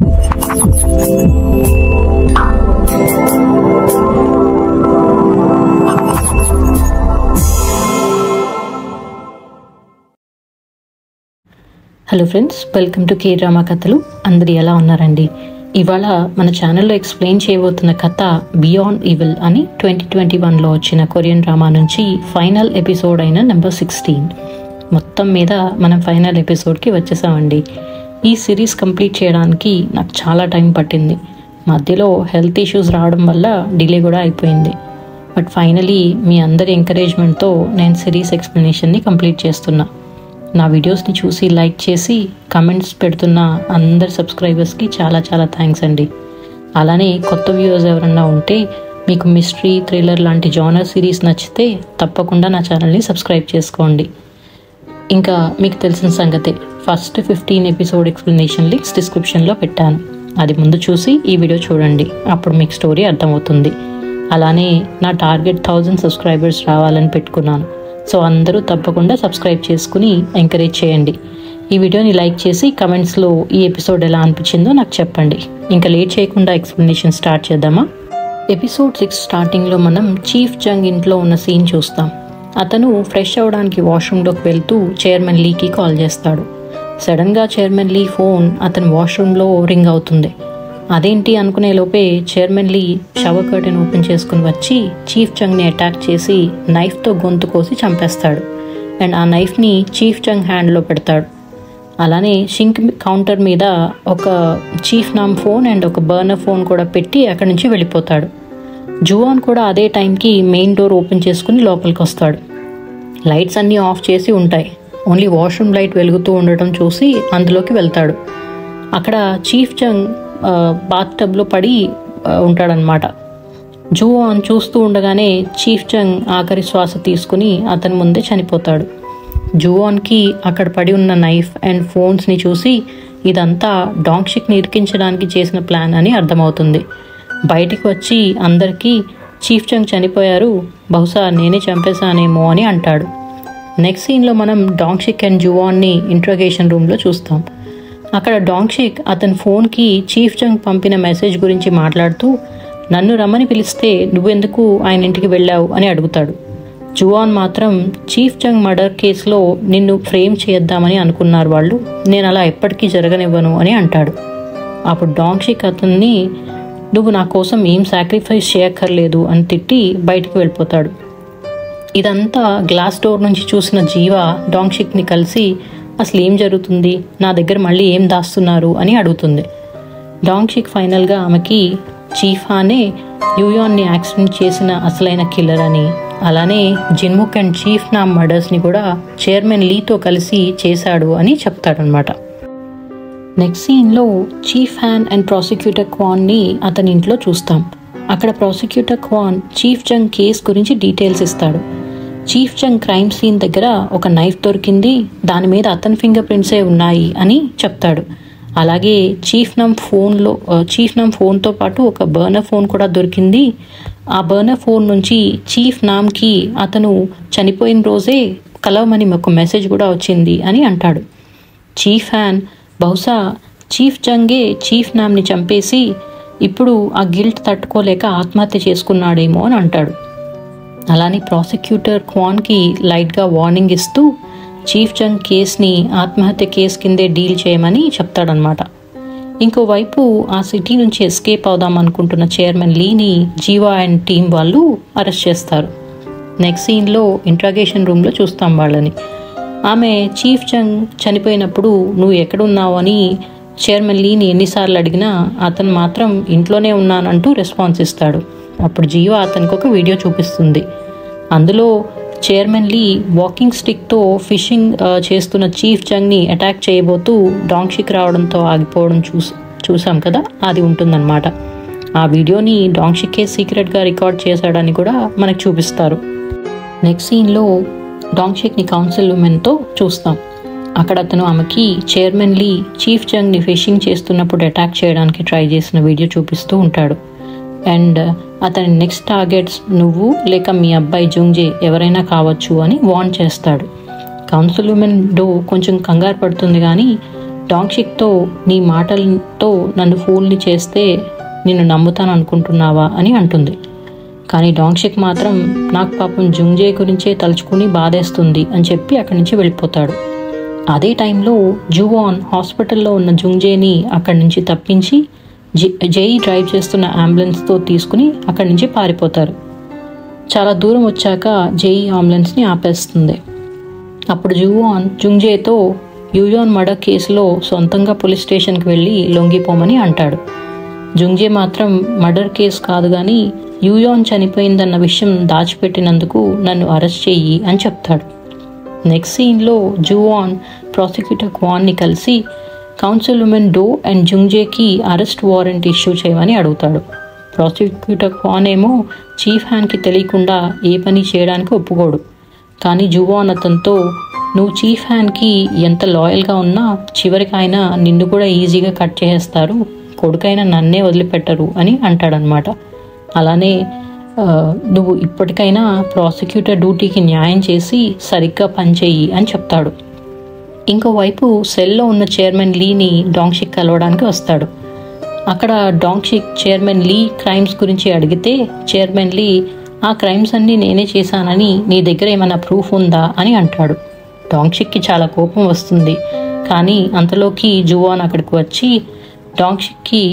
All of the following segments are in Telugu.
Hello friends, welcome to K drama కథలు. అందరు ఎలా ఉన్నారండి? ఇవాళ మన ఛానల్లో ఎక్స్ప్లెయిన్ చేయబోతున్న కథ బియాండ్ ఈవిల్ అని 2021లో వచ్చిన కొరియన్ డ్రామా నుంచి ఫైనల్ ఎపిసోడ్ అయిన నెంబర్ 16. మొత్తం మీద మనం ఫైనల్ ఎపిసోడ్కి వచ్చేసామండి. ఈ సిరీస్ కంప్లీట్ చేయడానికి నాకు చాలా టైం పట్టింది. మధ్యలో హెల్త్ ఇష్యూస్ రావడం వల్ల డిలే కూడా అయిపోయింది. బట్ ఫైనలీ మీ అందరి ఎంకరేజ్మెంట్తో నేను సిరీస్ ఎక్స్ప్లెనేషన్ని కంప్లీట్ చేస్తున్నా. నా వీడియోస్ని చూసి లైక్ చేసి కమెంట్స్ పెడుతున్న అందరు సబ్స్క్రైబర్స్కి చాలా చాలా థ్యాంక్స్ అండి. అలానే కొత్త వ్యూవర్స్ ఎవరన్నా ఉంటే మీకు మిస్టరీ, థ్రిల్లర్ లాంటి జానర్ సిరీస్ నచ్చితే తప్పకుండా నా ఛానల్ని సబ్స్క్రైబ్ చేసుకోండి. ఇంకా మీకు తెలిసిన సంగతే, ఫస్ట్ 15 ఎపిసోడ్ ఎక్స్ప్లెనేషన్ లింక్స్ డిస్క్రిప్షన్లో పెట్టాను. అది ముందు చూసి ఈ వీడియో చూడండి, అప్పుడు మీకు స్టోరీ అర్థమవుతుంది. అలానే నా టార్గెట్ 1000 సబ్స్క్రైబర్స్ రావాలని పెట్టుకున్నాను. సో అందరూ తప్పకుండా సబ్స్క్రైబ్ చేసుకుని ఎంకరేజ్ చేయండి. ఈ వీడియోని లైక్ చేసి కమెంట్స్లో ఈ ఎపిసోడ్ ఎలా అనిపించిందో నాకు చెప్పండి. ఇంకా లేట్ చేయకుండా ఎక్స్ప్లెనేషన్ స్టార్ట్ చేద్దామా? ఎపిసోడ్ 6 స్టార్టింగ్లో మనం చీఫ్ జంగ్ ఇంట్లో ఉన్న సీన్ చూస్తాం. అతను ఫ్రెష్ అవ్వడానికి వాష్రూమ్లోకి వెళ్తూ చైర్మన్ లీకి కాల్ చేస్తాడు. సడన్గా చైర్మన్ లీ ఫోన్ అతని వాష్రూమ్లో రింగ్ అవుతుంది. అదేంటి అనుకునే లోపే చైర్మన్ లీ షవర్ కర్టెన్ ఓపెన్ చేసుకుని వచ్చి చీఫ్ జంగ్ని అటాక్ చేసి నైఫ్తో గొంతు కోసి చంపేస్తాడు. అండ్ ఆ నైఫ్ని చీఫ్ జంగ్ హ్యాండ్లో పెడతాడు. అలానే షింక్ కౌంటర్ మీద ఒక చీఫ్ నామ్ ఫోన్ అండ్ ఒక బర్నర్ ఫోన్ కూడా పెట్టి అక్కడి నుంచి వెళ్ళిపోతాడు. జువాన్ కూడా అదే టైంకి మెయిన్ డోర్ ఓపెన్ చేసుకుని లోపలికి వస్తాడు. లైట్స్ అన్నీ ఆఫ్ చేసి ఉంటాయి. ఓన్లీ వాష్రూమ్ లైట్ వెలుగుతూ ఉండటం చూసి అందులోకి వెళ్తాడు. అక్కడ చీఫ్ జంగ్ బాత్ టబ్లో పడి ఉంటాడనమాట. జువాన్ చూస్తూ ఉండగానే చీఫ్ జంగ్ ఆఖరి శ్వాస తీసుకుని అతని ముందే చనిపోతాడు. జువాన్కి అక్కడ పడి ఉన్న నైఫ్ అండ్ ఫోన్స్ని చూసి ఇదంతా డాంగ్షిక్ని ఇరికించడానికి చేసిన ప్లాన్ అని అర్థమవుతుంది. బయటికి వచ్చి అందరికీ చీఫ్ జంగ్ చనిపోయారు, బహుశా నేనే చంపేశానేమో అని అంటాడు. నెక్స్ట్ సీన్లో మనం డాంగ్షిక్ అండ్ జువాన్ని ఇంట్రోగేషన్ రూమ్లో చూస్తాం. అక్కడ డాంగ్షిక్ అతని ఫోన్కి చీఫ్ జంగ్ పంపిన మెసేజ్ గురించి మాట్లాడుతూ నన్ను రమ్మని పిలిస్తే నువ్వెందుకు ఆయన ఇంటికి వెళ్ళావు అని అడుగుతాడు. జువాన్ మాత్రం చీఫ్ జంగ్ మర్డర్ కేసులో నిన్ను ఫ్రేమ్ చేద్దామని అనుకున్నారు వాళ్ళు, నేను అలా ఎప్పటికీ జరగనివ్వను అని అంటాడు. అప్పుడు డాంగ్షిక్ అతన్ని నువ్వు నా కోసం ఏం సాక్రిఫైస్ చేయక్కర్లేదు అని తిట్టి బయటికి వెళ్ళిపోతాడు. ఇదంతా గ్లాస్ డోర్ నుంచి చూసిన జీవ డాంగ్షిక్ని కలిసి అసలు ఏం జరుగుతుంది, నా దగ్గర మళ్ళీ ఏం దాస్తున్నారు అని అడుగుతుంది. డాంగ్షిక్ ఫైనల్గా ఆమెకి చీఫ్ హానే యూయాన్ని యాక్సిడెంట్ చేసిన అసలైన కిల్లర్ అని, అలానే జిన్ముక్ అండ్ చీఫ్ నామ్ మర్డర్స్ని కూడా చైర్మన్ లీతో కలిసి చేశాడు అని చెప్తాడనమాట. నెక్స్ట్ సీన్లో చీఫ్ హాన్ అండ్ ప్రాసిక్యూటర్ క్వాన్ని అతని ఇంట్లో చూస్తాం. అక్కడ ప్రాసిక్యూటర్ క్వాన్ చీఫ్ జంగ్ కేస్ గురించి డీటెయిల్స్ ఇస్తాడు. చీఫ్ జంగ్ క్రైమ్ సీన్ దగ్గర ఒక నైఫ్ దొరికింది, దాని మీద అతని ఫింగర్ ప్రింట్సే ఉన్నాయి అని చెప్తాడు. అలాగే చీఫ్ నామ్ ఫోన్తో పాటు ఒక బర్నర్ ఫోన్ కూడా దొరికింది. ఆ బర్నర్ ఫోన్ నుంచి చీఫ్ నామ్కి అతను చనిపోయిన రోజే కలవమని ఒక మెసేజ్ కూడా వచ్చింది అని అంటాడు. చీఫ్ హాన్ బహుశా చీఫ్ జంగే చీఫ్ నామ్ని చంపేసి ఇప్పుడు ఆ గిల్ట్ తట్టుకోలేక ఆత్మహత్య చేసుకున్నాడేమో అని అంటాడు. అలానే ప్రాసిక్యూటర్ క్వాన్కి లైట్గా వార్నింగ్ ఇస్తూ చీఫ్ జంగ్ కేస్ని ఆత్మహత్య కేసు కిందే డీల్ చేయమని చెప్తాడనమాట. ఇంకోవైపు ఆ సిటీ నుంచి ఎస్కేప్ అవుదాం అనుకుంటున్న chairman Lini Jiva and team వాళ్ళు అరెస్ట్ చేస్తారు. నెక్స్ట్ సీన్లో ఇంట్రాగేషన్ రూమ్లో చూస్తాం వాళ్ళని. ఆమె చీఫ్ జంగ్ చనిపోయినప్పుడు నువ్వు ఎక్కడున్నావు అని చైర్మన్ లీని ఎన్నిసార్లు అడిగినా అతను మాత్రం ఇంట్లోనే ఉన్నానంటూ రెస్పాన్స్ ఇస్తాడు. అప్పుడు జీవా అతనికి ఒక వీడియో చూపిస్తుంది. అందులో చైర్మన్ లీ వాకింగ్ స్టిక్తో ఫిషింగ్ చేస్తున్న చీఫ్ జంగ్ని అటాక్ చేయబోతూ డాంగ్షిక్ రావడంతో ఆగిపోవడం చూసాం కదా, అది ఉంటుందన్నమాట. ఆ వీడియోని డాంగ్షికే సీక్రెట్గా రికార్డ్ చేశాడని కూడా మనకు చూపిస్తారు. నెక్స్ట్ సీన్లో డాంగ్షిక్ని కౌన్సిల్ ఉమెన్తో చూస్తాం. అక్కడ అతను ఆమెకి చైర్మన్ లీ చీఫ్ జంగ్ని ఫిషింగ్ చేస్తున్నప్పుడు అటాక్ చేయడానికి ట్రై చేసిన వీడియో చూపిస్తూ ఉంటాడు. అండ్ అతని నెక్స్ట్ టార్గెట్స్ నువ్వు లేక మీ అబ్బాయి జుంగ్జే ఎవరైనా కావచ్చు అని వార్న్ చేస్తాడు. కౌన్సిల్ ఉమెన్ డో కొంచెం కంగారు పడుతుంది, కానీ డాంగ్షిక్తో నీ మాటలతో నన్ను ఫూల్ని చేస్తే నిన్ను నమ్ముతాను అనుకుంటున్నావా అని అంటుంది. కానీ డాంగ్షిక్ మాత్రం నాకు పాపం జుంగ్జే గురించే తలుచుకుని బాధేస్తుంది అని చెప్పి అక్కడి నుంచి వెళ్ళిపోతాడు. అదే టైంలో జువాన్ హాస్పిటల్లో ఉన్న జుంగ్జేని అక్కడి నుంచి తప్పించి జై డ్రైవ్ చేస్తున్న అంబులెన్స్తో తీసుకుని అక్కడి నుంచి పారిపోతారు. చాలా దూరం వచ్చాక జై అంబులెన్స్ని ఆపేస్తుంది. అప్పుడు జువాన్ జుంగ్జేతో యూయాన్ మర్డర్ కేసులో సొంతంగా పోలీస్ స్టేషన్కి వెళ్ళి లొంగిపోమని అంటాడు. జుంగ్జే మాత్రం మర్డర్ కేసు కాదు కానీ యూయాన్ చనిపోయిందన్న విషయం దాచిపెట్టినందుకు నన్ను అరెస్ట్ చెయ్యి అని చెప్తాడు. నెక్స్ట్ సీన్లో జువాన్ ప్రాసిక్యూటర్ క్వాన్ని కలిసి కౌన్సిల్ ఉమెన్ డో అండ్ జుంగ్జేకి అరెస్ట్ వారెంట్ ఇష్యూ చేయమని అడుగుతాడు. ప్రాసిక్యూటర్ క్వాన్ ఏమో చీఫ్ హ్యాన్కి తెలియకుండా ఏ పని చేయడానికి ఒప్పుకోడు. కానీ జువాన్ అతనితో నువ్వు చీఫ్ హ్యాన్కి ఎంత లాయల్గా ఉన్నా చివరికి ఆయన నిన్ను కూడా ఈజీగా కట్ చేసేస్తారు, కొడుకైనా నన్నే వదిలిపెట్టరు అని అంటాడనమాట. అలానే నువ్వు ఇప్పటికైనా ప్రాసిక్యూటర్ డ్యూటీకి న్యాయం చేసి సరిగ్గా పనిచేయి అని చెప్తాడు. ఇంకోవైపు సెల్లో ఉన్న చైర్మన్ లీని డాంగ్షిక్ కలవడానికి వస్తాడు. అక్కడ డాంగ్షిక్ చైర్మన్ లీ క్రైమ్స్ గురించి అడిగితే చైర్మన్ లీ ఆ క్రైమ్స్ అన్నీ నేనే చేశానని నీ దగ్గర ఏమైనా ప్రూఫ్ ఉందా అని అంటాడు. డాంగ్షిక్కి చాలా కోపం వస్తుంది. కానీ అంతలోకి జువాన్ అక్కడికి వచ్చి డాంగ్షిక్కి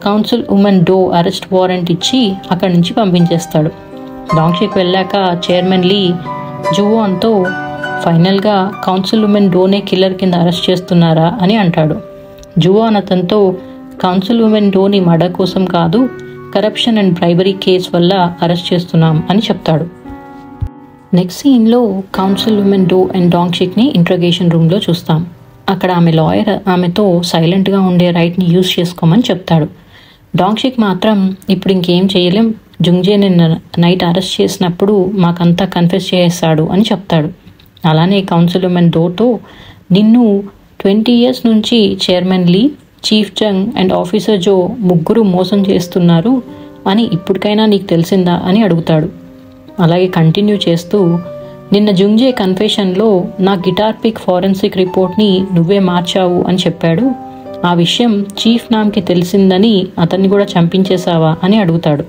council woman Do arrest warrant ఇచ్చి అక్కడి నుంచి పంపించేస్తాడు. డాంగ్షిక్ వెళ్ళాక చైర్మన్ లీ జువాన్తో ఫైనల్గా కౌన్సిల్ ఉమెన్ డోనే కిల్లర్ కింద అరెస్ట్ చేస్తున్నారా అని అంటాడు. జువాన్ అతనితో కౌన్సిల్ ఉమెన్ డోని మర్డర్ కోసం కాదు, కరప్షన్ అండ్ బ్రైబరీ కేసు వల్ల అరెస్ట్ చేస్తున్నాం అని చెప్తాడు. నెక్స్ట్ సీన్లో కౌన్సిల్ ఉమెన్ డో అండ్ డాంగ్షిక్ని ఇంట్రోగేషన్ రూమ్లో చూస్తాం. అక్కడ ఆమె లాయర్ ఆమెతో సైలెంట్గా ఉండే రైట్ని యూజ్ చేసుకోమని చెప్తాడు. డాంగ్షిక్ మాత్రం ఇప్పుడు ఇంకేం చేయలేం, జుంగ్జే నిన్న నైట్ అరెస్ట్ చేసినప్పుడు మాకంతా కన్ఫెస్ చేస్తాడు అని చెప్తాడు. అలానే కౌన్సిల్ ఉమెన్ డోతో నిన్ను 20 years నుంచి chairman Lee, chief Jung and officer Jo ముగ్గురు మోసం చేస్తున్నారు అని ఇప్పటికైనా నీకు తెలిసిందా అని అడుగుతాడు. అలాగే కంటిన్యూ చేస్తూ నిన్న జుంగ్జే కన్ఫెషన్లో నా గిటార్ పిక్ ఫారెన్సిక్ రిపోర్ట్ని నువ్వే మార్చావు అని చెప్పాడు. ఆ విషయం చీఫ్ నామ్కి తెలిసిందని అతన్ని కూడా చంపించేశావా అని అడుగుతాడు.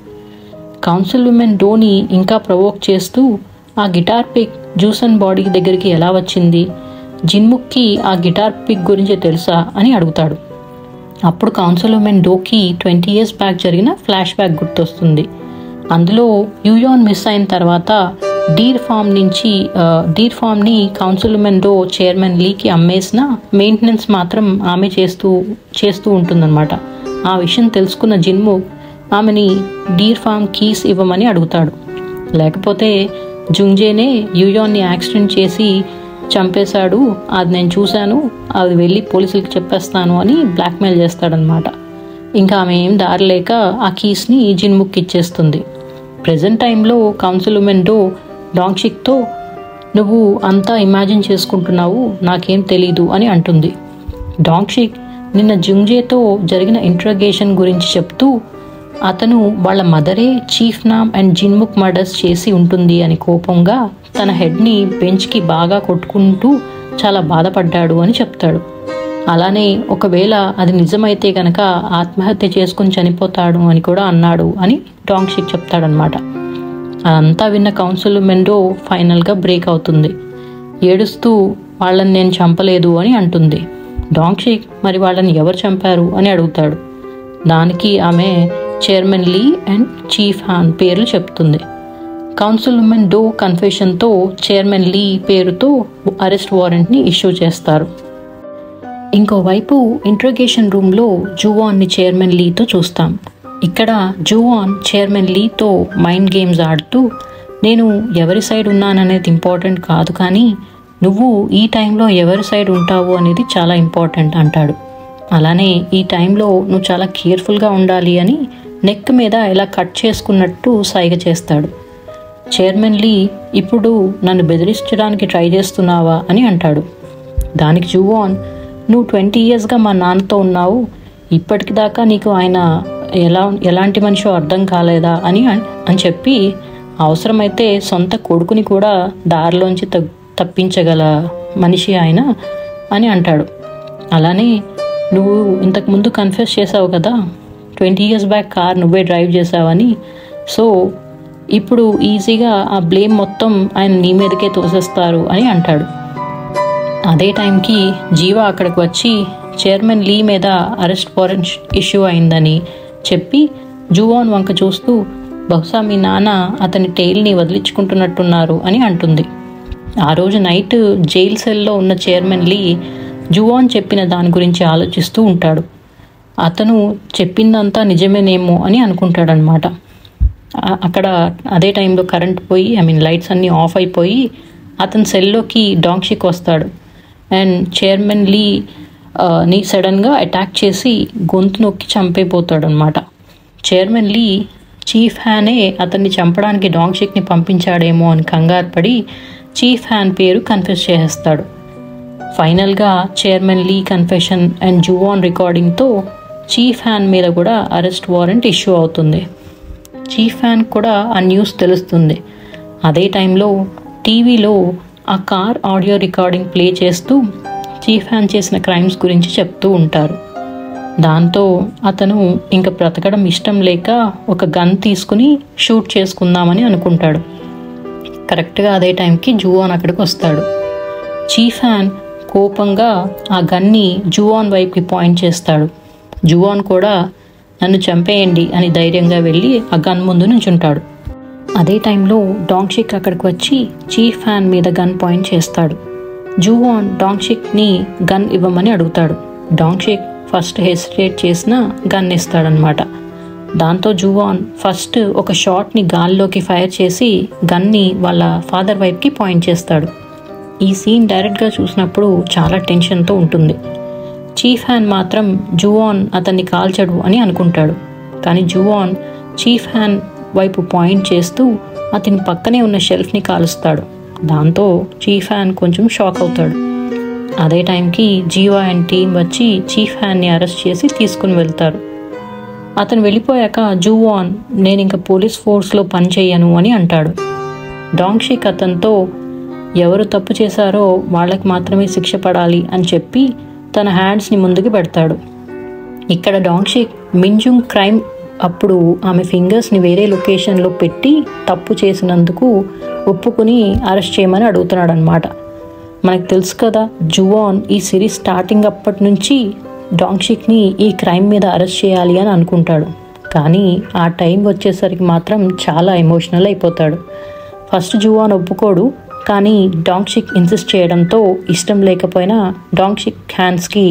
కౌన్సిల్ ఉమెన్ డోని ఇంకా ప్రవోక్ చేస్తూ ఆ గిటార్ పిక్ జూసన్ బాడీ దగ్గరికి ఎలా వచ్చింది, జిన్ముక్కి ఆ గిటార్ పిక్ గురించి తెలుసా అని అడుగుతాడు. అప్పుడు కౌన్సిల్ ఉమెన్ డోకి 20 years బ్యాక్ జరిగిన ఫ్లాష్ బ్యాక్ గుర్తొస్తుంది. అందులో యూయాన్ మిస్ అయిన తర్వాత డీర్ ఫామ్ని కౌన్సిల్ ఉమెన్ డో చైర్మన్ లీకి అమ్మేసిన మెయింటెనెన్స్ మాత్రం ఆమె చేస్తూ ఉంటుందన్నమాట. ఆ విషయం తెలుసుకున్న జిన్ముక్ ఆమెని డీర్ ఫామ్ కీస్ ఇవ్వమని అడుగుతాడు. లేకపోతే జుంగ్జేనే యూయాన్ని యాక్సిడెంట్ చేసి చంపేశాడు, అది నేను చూశాను, అది వెళ్ళి పోలీసులకి చెప్పేస్తాను అని బ్లాక్మెయిల్ చేస్తాడనమాట. ఇంకా ఆమె ఏం దారిలేక ఆ కీస్ని జిన్ముక్ ఇచ్చేస్తుంది. ప్రెజెంట్ టైంలో కౌన్సిల్ ఉమెన్ డో డాంగ్షిక్తో నువ్వు అంతా ఇమాజిన్ చేసుకుంటున్నావు, నాకేం తెలీదు అని అంటుంది. డాంగ్షిక్ నిన్న జుంగ్జేతో జరిగిన ఇంట్రోగేషన్ గురించి చెప్తూ అతను వాళ్ళ మదరే చీఫ్ నామ్ అండ్ జిన్ముక్ మర్డర్స్ చేసి ఉంటుంది అని కోపంగా తన హెడ్ని బెంచ్కి బాగా కొట్టుకుంటూ చాలా బాధపడ్డాడు అని చెప్తాడు. అలానే ఒకవేళ అది నిజమైతే కనుక ఆత్మహత్య చేసుకుని చనిపోతాడు అని కూడా అన్నాడు అని డాంగ్షిక్ చెప్తాడనమాట. అదంతా విన్న కౌన్సిల్ ఉమెన్ డో ఫైనల్గా బ్రేక్ అవుతుంది. ఏడుస్తూ వాళ్ళని నేను చంపలేదు అని అంటుంది. డాంగ్షిక్ మరి వాళ్ళని ఎవరు చంపారు అని అడుగుతాడు. దానికి ఆమె చైర్మన్ లీ అండ్ చీఫ్ హాన్ పేర్లు చెప్తుంది. కౌన్సిల్ ఉమెన్ డో కన్ఫెషన్తో చైర్మన్ లీ పేరుతో అరెస్ట్ వారెంట్ని ఇష్యూ చేస్తారు. ఇంకోవైపు ఇంట్రోగేషన్ రూమ్లో జువాన్ని చైర్మన్ లీతో చూస్తాం. ఇక్కడ జువాన్ చైర్మన్ లీతో మైండ్ గేమ్స్ ఆడుతూ నేను ఎవరి సైడ్ ఉన్నాననేది ఇంపార్టెంట్ కాదు, కానీ నువ్వు ఈ టైంలో ఎవరి సైడ్ ఉంటావు అనేది చాలా ఇంపార్టెంట్ అంటాడు. అలానే ఈ టైంలో నువ్వు చాలా కేర్ఫుల్గా ఉండాలి అని నెక్ మీద ఇలా కట్ చేసుకున్నట్టు సైగ చేస్తాడు. చైర్మన్ లీ ఇప్పుడు నన్ను బెదిరించడానికి ట్రై చేస్తున్నావా అని అంటాడు. దానికి జువాన్ నువ్వు 20 yearsగా మా నాన్నతో ఉన్నావు, ఇప్పటిదాకా నీకు ఆయన ఎలాంటి మనిషో అర్థం కాలేదా అని చెప్పి అవసరమైతే సొంత కొడుకుని కూడా దారిలోంచి తప్పించగల మనిషి ఆయన అని అంటాడు. అలానే నువ్వు ఇంతకుముందు కన్ఫెస్ చేసావు కదా 20 years బ్యాక్ కార్ నువ్వే డ్రైవ్ చేసావని, సో ఇప్పుడు ఈజీగా ఆ బ్లేమ్ మొత్తం ఆయన నీ మీదకే తోసేస్తారు అని అంటాడు. అదే టైంకి జీవా అక్కడికి వచ్చి చైర్మన్ లీ మీద అరెస్ట్ వారెంట్ ఇష్యూ అయిందని చెప్పి జువాన్ వంక చూస్తూ బహుశా మీ నాన్న అతని టెయిల్ని వదిలించుకుంటున్నట్టున్నారు అని అంటుంది. ఆ రోజు నైట్ జైల్ సెల్లో ఉన్న చైర్మన్ లీ జువాన్ చెప్పిన దాని గురించి ఆలోచిస్తూ ఉంటాడు. అతను చెప్పిందంతా నిజమేనేమో అని అనుకుంటాడనమాట. అక్కడ అదే టైంలో కరెంట్ పోయి లైట్స్ అన్నీ ఆఫ్ అయిపోయి అతని సెల్లోకి డాంగ్షిక్ వస్తాడు. అండ్ చైర్మన్ లీ ని సడన్గా అటాక్ చేసి గొంతు నొక్కి చంపైపోతాడు అనమాట. చైర్మన్ లీ చీఫ్ హ్యానే అతన్ని చంపడానికి డాంగ్షిక్ని పంపించాడేమో అని కంగారు పడి చీఫ్ హ్యాన్ పేరు కన్ఫెస్ చేసేస్తాడు. ఫైనల్గా chairman Lee confession and Juwon రికార్డింగ్తో చీఫ్ హ్యాన్ మీద కూడా అరెస్ట్ వారెంట్ ఇష్యూ అవుతుంది. చీఫ్ హ్యాన్ కూడా ఆ న్యూస్ తెలుస్తుంది. అదే టైంలో టీవీలో ఆ కార్ ఆడియో రికార్డింగ్ ప్లే చేస్తూ చీఫ్ హ్యాన్ చేసిన క్రైమ్స్ గురించి చెప్తూ ఉంటారు. దాంతో అతను ఇంకా బ్రతకడం ఇష్టం లేక ఒక గన్ తీసుకుని షూట్ చేసుకుందామని అనుకుంటాడు. కరెక్ట్గా అదే టైంకి జువాన్ అక్కడికి వస్తాడు. చీఫ్ హ్యాన్ కోపంగా ఆ గన్ని జువాన్ వైపుకి పాయింట్ చేస్తాడు. జువాన్ కూడా నన్ను చంపేయండి అని ధైర్యంగా వెళ్ళి ఆ గన్ ముందు నుంచుంటాడు. అదే టైంలో డాంగ్షిక్ అక్కడికి వచ్చి చీఫ్ హ్యాన్ మీద గన్ పాయింట్ చేస్తాడు. జువాన్ డాంగ్షిక్ని గన్ ఇవ్వమని అడుగుతాడు. డాంగ్షిక్ ఫస్ట్ హెసిటేట్ చేసిన గన్ ఇస్తాడనమాట. దాంతో జువాన్ ఫస్ట్ ఒక షాట్ని గాల్లోకి ఫైర్ చేసి గన్ని వాళ్ళ ఫాదర్ వైపుకి పాయింట్ చేస్తాడు. ఈ సీన్ డైరెక్ట్గా చూసినప్పుడు చాలా టెన్షన్తో ఉంటుంది. చీఫ్ హ్యాన్ మాత్రం జువాన్ అతన్ని కాల్చడు అని అనుకుంటాడు. కానీ జువాన్ చీఫ్ హ్యాన్ వైపు పాయింట్ చేస్తూ అతని పక్కనే ఉన్న షెల్ఫ్ని కాలుస్తాడు. దాంతో చీఫ్ హ్యాన్ కొంచెం షాక్ అవుతాడు. అదే టైంకి జీవా అండ్ టీం వచ్చి చీఫ్ హ్యాన్ని అరెస్ట్ చేసి తీసుకుని వెళ్తారు. అతను వెళ్ళిపోయాక జువాన్ నేను ఇంకా పోలీస్ ఫోర్స్లో పనిచేయను అని అంటాడు. డాంగ్షిక్ అతనితో ఎవరు తప్పు చేశారో వాళ్ళకి మాత్రమే శిక్ష పడాలి అని చెప్పి తన హ్యాండ్స్ని ముందుకు పెడతాడు. ఇక్కడ డాంగ్షిక్ మింజుంగ్ క్రైమ్ అప్పుడు ఆమె ఫింగర్స్ని వేరే లొకేషన్లో పెట్టి తప్పు చేసినందుకు ఒప్పుకుని అరెస్ట్ చేయమని అడుగుతున్నాడు అనమాట. మనకు తెలుసు కదా, జువాన్ ఈ సిరీస్ స్టార్టింగ్ అప్పటి నుంచి డాంగ్షిక్ని ఈ క్రైమ్ మీద అరెస్ట్ చేయాలి అని అనుకుంటాడు. కానీ ఆ టైం వచ్చేసరికి మాత్రం చాలా ఎమోషనల్ అయిపోతాడు. ఫస్ట్ జువాన్ ఒప్పుకోడు, కానీ డాంగ్షిక్ ఇన్సిస్ట్ చేయడంతో ఇష్టం లేకపోయినా డాంగ్షిక్ హ్యాండ్స్కి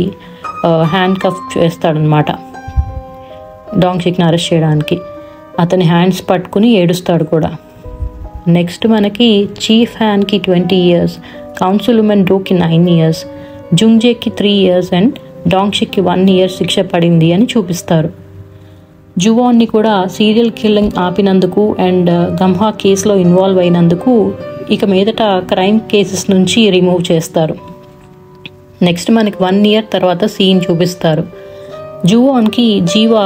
హ్యాండ్ కఫ్ చేస్తాడనమాట డాంగ్షిక్ని అరెస్ట్ చేయడానికి. అతని హ్యాండ్స్ పట్టుకుని ఏడుస్తాడు కూడా. నెక్స్ట్ మనకి చీఫ్ హ్యాన్కి 20 years, కౌన్సిల్ ఉమెన్ డోకి 9 years, జుంగ్జేకి 3 years అండ్ డాంగ్షిక్కి 1 year శిక్ష పడింది అని చూపిస్తారు. జువాన్ని కూడా సీరియల్ కిల్లింగ్ ఆపినందుకు అండ్ గంహా కేసులో ఇన్వాల్వ్ అయినందుకు ఇక మీదట క్రైమ్ కేసెస్ నుంచి రిమూవ్ చేస్తారు. నెక్స్ట్ మనకి 1 year తర్వాత సీన్ చూపిస్తారు. జువాన్కి Jihwa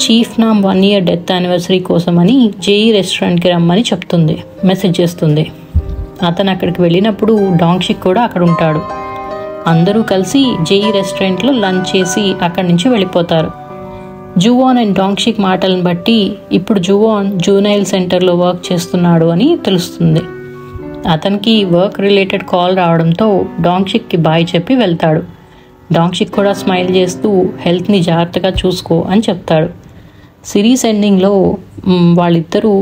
chief Nam 1 year death anniversary కోసమని జేఈ రెస్టారెంట్కి రమ్మని చెప్తుంది, మెసేజ్ చేస్తుంది. అతను అక్కడికి వెళ్ళినప్పుడు డాంగ్షిక్ కూడా అక్కడ ఉంటాడు. అందరూ కలిసి జేఈ రెస్టారెంట్లో లంచ్ చేసి అక్కడి నుంచి వెళ్ళిపోతారు. జువాన్ అండ్ డాంగ్షిక్ మాటలను బట్టి ఇప్పుడు జువాన్ జూనైల్ సెంటర్లో వర్క్ చేస్తున్నాడు అని తెలుస్తుంది. అతనికి వర్క్ రిలేటెడ్ కాల్ రావడంతో డాంగ్షిక్కి బాయ్ చెప్పి వెళ్తాడు. డాంగ్షిక్ కూడా స్మైల్ చేస్తూ హెల్త్ని జాగ్రత్తగా చూసుకో అని చెప్తాడు. సిరీస్ ఎండింగ్లో వాళ్ళిద్దరూ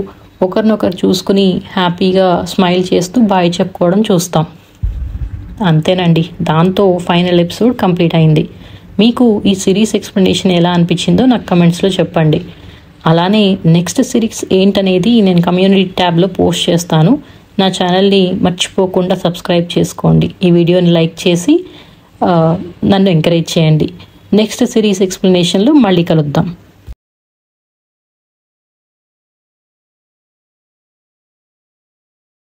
ఒకరినొకరు చూసుకుని హ్యాపీగా స్మైల్ చేస్తూ బాయ్ చెప్పుకోవడం చూస్తాం. అంతేనండి, దాంతో ఫైనల్ ఎపిసోడ్ కంప్లీట్ అయింది. మీకు ఈ సిరీస్ ఎక్స్ప్లెనేషన్ ఎలా అనిపించిందో నాకు కమెంట్స్లో చెప్పండి. అలానే నెక్స్ట్ సిరీస్ ఏంటనేది నేను కమ్యూనిటీ ట్యాబ్లో పోస్ట్ చేస్తాను. నా ఛానల్ని మర్చిపోకుండా సబ్స్క్రైబ్ చేసుకోండి. ఈ వీడియోని లైక్ చేసి నన్ను ఎంకరేజ్ చేయండి. నెక్స్ట్ సిరీస్ ఎక్స్ప్లెనేషన్లో మళ్ళీ కలుద్దాం.